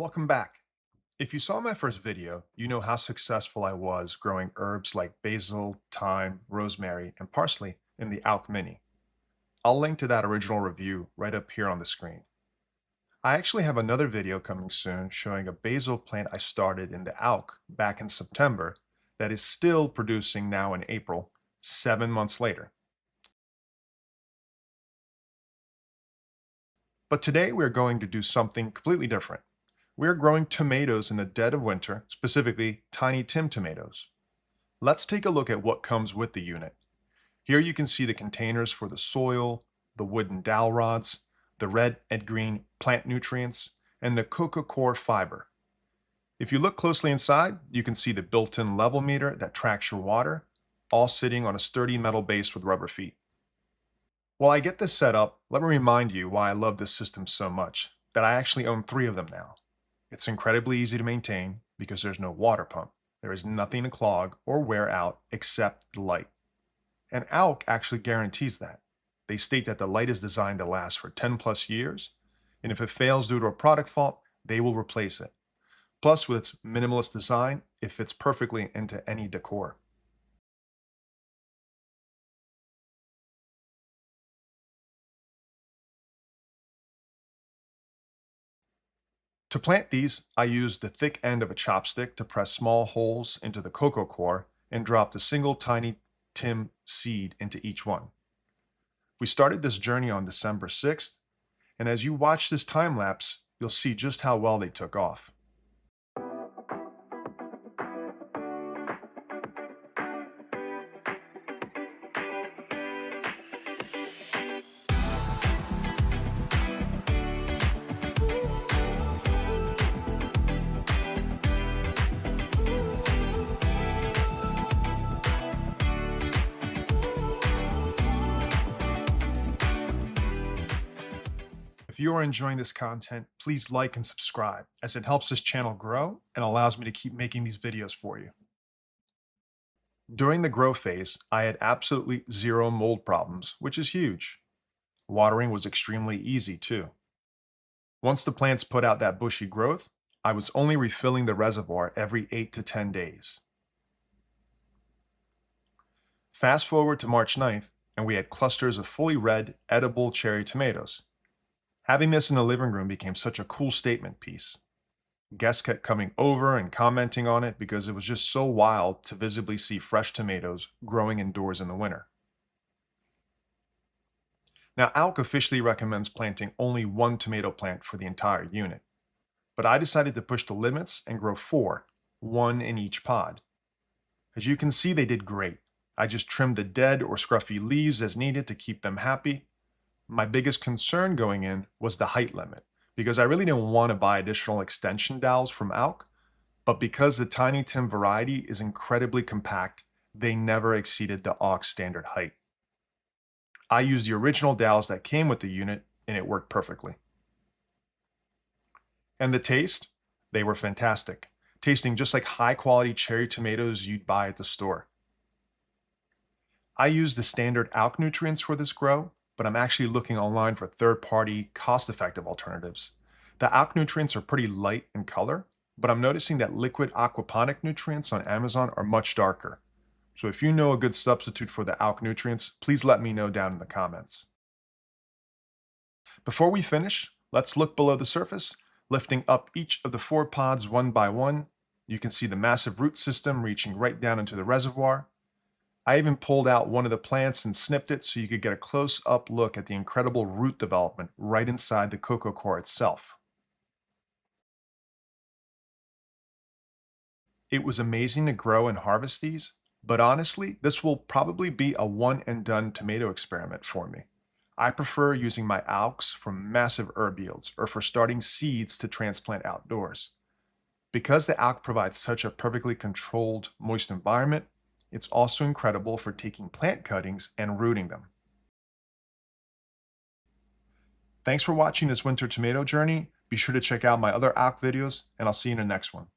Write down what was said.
Welcome back. If you saw my first video, you know how successful I was growing herbs like basil, thyme, rosemary, and parsley in the Auk Mini. I'll link to that original review right up here on the screen. I actually have another video coming soon showing a basil plant I started in the Auk back in September that is still producing now in April, 7 months later. But today we're going to do something completely different. We're growing tomatoes in the dead of winter, specifically tiny Tim tomatoes. Let's take a look at what comes with the unit. Here you can see the containers for the soil, the wooden dowel rods, the red and green plant nutrients, and the coco coir fiber. If you look closely inside, you can see the built-in level meter that tracks your water, all sitting on a sturdy metal base with rubber feet. While I get this set up, let me remind you why I love this system so much, that I actually own 3 of them now. It's incredibly easy to maintain because there's no water pump. There is nothing to clog or wear out except the light. And Auk actually guarantees that. They state that the light is designed to last for 10 plus years, and if it fails due to a product fault, they will replace it. Plus, with its minimalist design, it fits perfectly into any decor. To plant these, I used the thick end of a chopstick to press small holes into the coco coir and dropped a single tiny Tim seed into each one. We started this journey on December 6th, and as you watch this time lapse, you'll see just how well they took off. If you are enjoying this content, please like and subscribe as it helps this channel grow and allows me to keep making these videos for you. During the grow phase, I had absolutely zero mold problems, which is huge. Watering was extremely easy too. Once the plants put out that bushy growth, I was only refilling the reservoir every 8 to 10 days. Fast forward to March 9th, and we had clusters of fully red, edible cherry tomatoes. Having this in the living room became such a cool statement piece. Guests kept coming over and commenting on it because it was just so wild to visibly see fresh tomatoes growing indoors in the winter. Now, Auk officially recommends planting only 1 tomato plant for the entire unit, but I decided to push the limits and grow 4, 1 in each pod. As you can see, they did great. I just trimmed the dead or scruffy leaves as needed to keep them happy. My biggest concern going in was the height limit, because I really didn't want to buy additional extension dowels from Auk, but because the Tiny Tim variety is incredibly compact, they never exceeded the Auk standard height. I used the original dowels that came with the unit, and it worked perfectly. And the taste? They were fantastic, tasting just like high-quality cherry tomatoes you'd buy at the store. I used the standard Auk nutrients for this grow, but I'm actually looking online for third-party, cost-effective alternatives. The Auk nutrients are pretty light in color, but I'm noticing that liquid aquaponic nutrients on Amazon are much darker. So if you know a good substitute for the Auk nutrients, please let me know down in the comments. Before we finish, let's look below the surface, lifting up each of the 4 pods one by one. You can see the massive root system reaching right down into the reservoir. I even pulled out one of the plants and snipped it so you could get a close-up look at the incredible root development right inside the coco coir itself. It was amazing to grow and harvest these, but honestly, this will probably be a one-and-done tomato experiment for me. I prefer using my Auks for massive herb yields or for starting seeds to transplant outdoors. Because the Auk provides such a perfectly controlled, moist environment, it's also incredible for taking plant cuttings and rooting them. Thanks for watching this winter tomato journey. Be sure to check out my other Auk videos, and I'll see you in the next one.